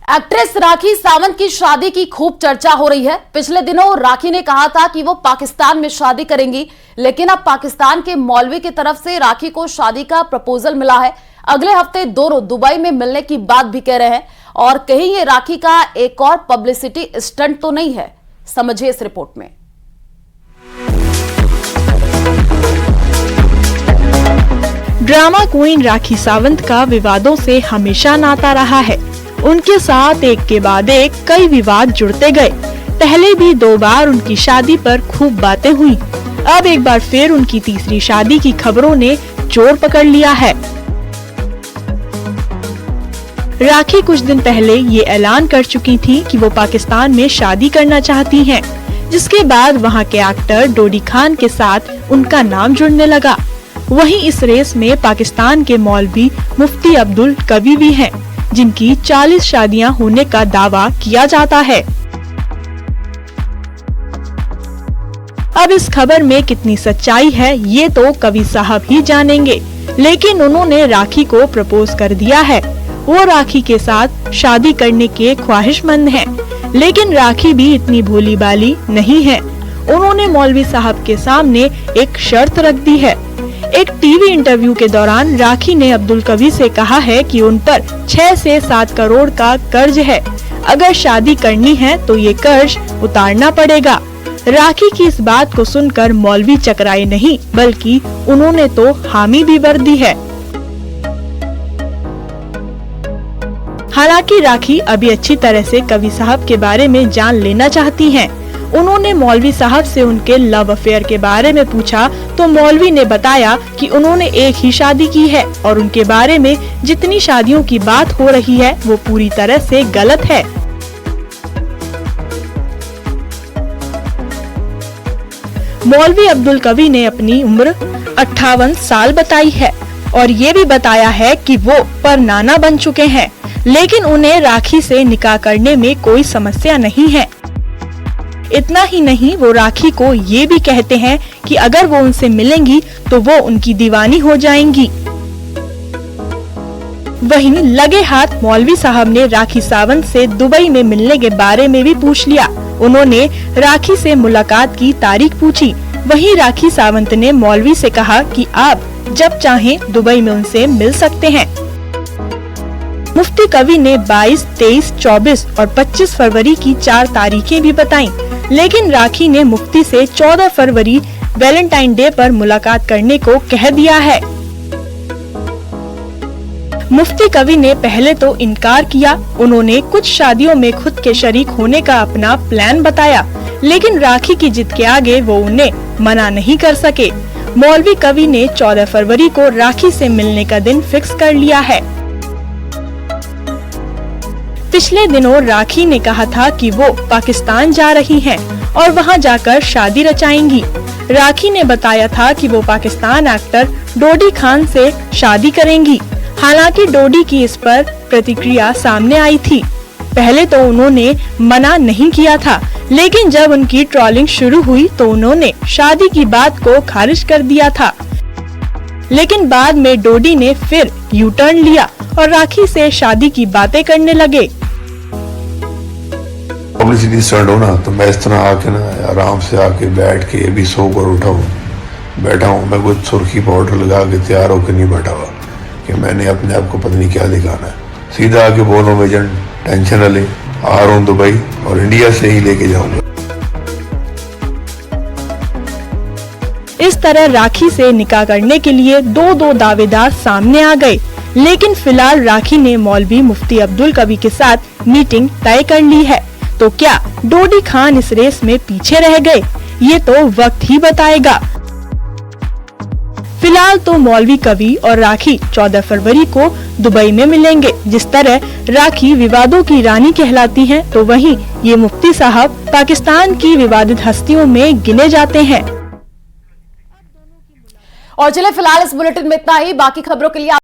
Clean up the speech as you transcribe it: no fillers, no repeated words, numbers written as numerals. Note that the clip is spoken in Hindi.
एक्ट्रेस राखी सावंत की शादी की खूब चर्चा हो रही है। पिछले दिनों राखी ने कहा था कि वो पाकिस्तान में शादी करेंगी, लेकिन अब पाकिस्तान के मौलवी की तरफ से राखी को शादी का प्रपोजल मिला है। अगले हफ्ते दोनों दुबई में मिलने की बात भी कह रहे हैं। और कहीं ये राखी का एक और पब्लिसिटी स्टंट तो नहीं है? समझिए इस रिपोर्ट में। ड्रामा क्वीन राखी सावंत का विवादों से हमेशा नाता रहा है। उनके साथ एक के बाद एक कई विवाद जुड़ते गए। पहले भी 2 बार उनकी शादी पर खूब बातें हुई। अब एक बार फिर उनकी तीसरी शादी की खबरों ने जोर पकड़ लिया है। राखी कुछ दिन पहले ये ऐलान कर चुकी थी कि वो पाकिस्तान में शादी करना चाहती हैं, जिसके बाद वहां के एक्टर डोडी खान के साथ उनका नाम जुड़ने लगा। वहीं इस रेस में पाकिस्तान के मौलवी मुफ्ती अब्दुल कवी भी हैं, जिनकी 40 शादियां होने का दावा किया जाता है। अब इस खबर में कितनी सच्चाई है ये तो कवि साहब ही जानेंगे, लेकिन उन्होंने राखी को प्रपोज कर दिया है। वो राखी के साथ शादी करने के ख्वाहिशमंद हैं, लेकिन राखी भी इतनी भोली भाली नहीं है। उन्होंने मौलवी साहब के सामने एक शर्त रख दी है। एक टीवी इंटरव्यू के दौरान राखी ने अब्दुल कवी से कहा है कि उन पर 6 से 7 करोड़ का कर्ज है। अगर शादी करनी है तो ये कर्ज उतारना पड़ेगा। राखी की इस बात को सुनकर मौलवी चकराए नहीं, बल्कि उन्होंने तो हामी भी भर दी है। हालांकि राखी अभी अच्छी तरह से कवि साहब के बारे में जान लेना चाहती हैं। उन्होंने मौलवी साहब से उनके लव अफेयर के बारे में पूछा तो मौलवी ने बताया कि उन्होंने एक ही शादी की है और उनके बारे में जितनी शादियों की बात हो रही है वो पूरी तरह से गलत है। मौलवी अब्दुल कवी ने अपनी उम्र 58 साल बताई है और ये भी बताया है कि वो परनाना बन चुके हैं, लेकिन उन्हें राखी से निकाह करने में कोई समस्या नहीं है। इतना ही नहीं, वो राखी को ये भी कहते हैं कि अगर वो उनसे मिलेंगी तो वो उनकी दीवानी हो जाएंगी। वहीं लगे हाथ मौलवी साहब ने राखी सावंत से दुबई में मिलने के बारे में भी पूछ लिया। उन्होंने राखी से मुलाकात की तारीख पूछी। वहीं राखी सावंत ने मौलवी से कहा कि आप जब चाहें दुबई में उनसे मिल सकते हैं। मुफ्ती कवी ने 22, 23, 24 और 25 फरवरी की 4 तारीखें भी बताईं, लेकिन राखी ने मुफ्ती से 14 फरवरी वैलेंटाइन डे पर मुलाकात करने को कह दिया है। मुफ्ती कवी ने पहले तो इनकार किया। उन्होंने कुछ शादियों में खुद के शरीक होने का अपना प्लान बताया, लेकिन राखी की जिद के आगे वो उन्हें मना नहीं कर सके। मौलवी कवी ने 14 फरवरी को राखी से मिलने का दिन फिक्स कर लिया है। पिछले दिनों राखी ने कहा था कि वो पाकिस्तान जा रही हैं और वहां जाकर शादी रचाएंगी। राखी ने बताया था कि वो पाकिस्तान एक्टर डोडी खान से शादी करेंगी। हालांकि डोडी की इस पर प्रतिक्रिया सामने आई थी। पहले तो उन्होंने मना नहीं किया था, लेकिन जब उनकी ट्रोलिंग शुरू हुई तो उन्होंने शादी की बात को खारिज कर दिया था। लेकिन बाद में डोडी ने फिर यू टर्न लिया और राखी से शादी की बातें करने लगे। पब्लिसिटी स्टार्ट हो ना, तो मैं इस तरह आके ना आराम से आके बैठ के अभी सो कर उठा हूँ, बैठा हूँ। मैं कुछ सुर्खी पाउडर लगा के तैयार होकर नहीं बैठा हुआ कि मैंने अपने आप को पता नहीं क्या दिखाना है। सीधा आके बोलो एजेंट टेंशन न ले, आ रहा हूँ दुबई और इंडिया से ही लेके जाऊंगा। इस तरह राखी से निकाह करने के लिए दो दावेदार सामने आ गए, लेकिन फिलहाल राखी ने मौलवी मुफ्ती अब्दुल कवी के साथ मीटिंग तय कर ली है। तो क्या डोडी खान इस रेस में पीछे रह गए? ये तो वक्त ही बताएगा। फिलहाल तो मौलवी कवी और राखी 14 फरवरी को दुबई में मिलेंगे। जिस तरह राखी विवादों की रानी कहलाती हैं, तो वहीं ये मुफ्ती साहब पाकिस्तान की विवादित हस्तियों में गिने जाते हैं। और चले फिलहाल इस बुलेटिन में इतना ही। बाकी खबरों के लिए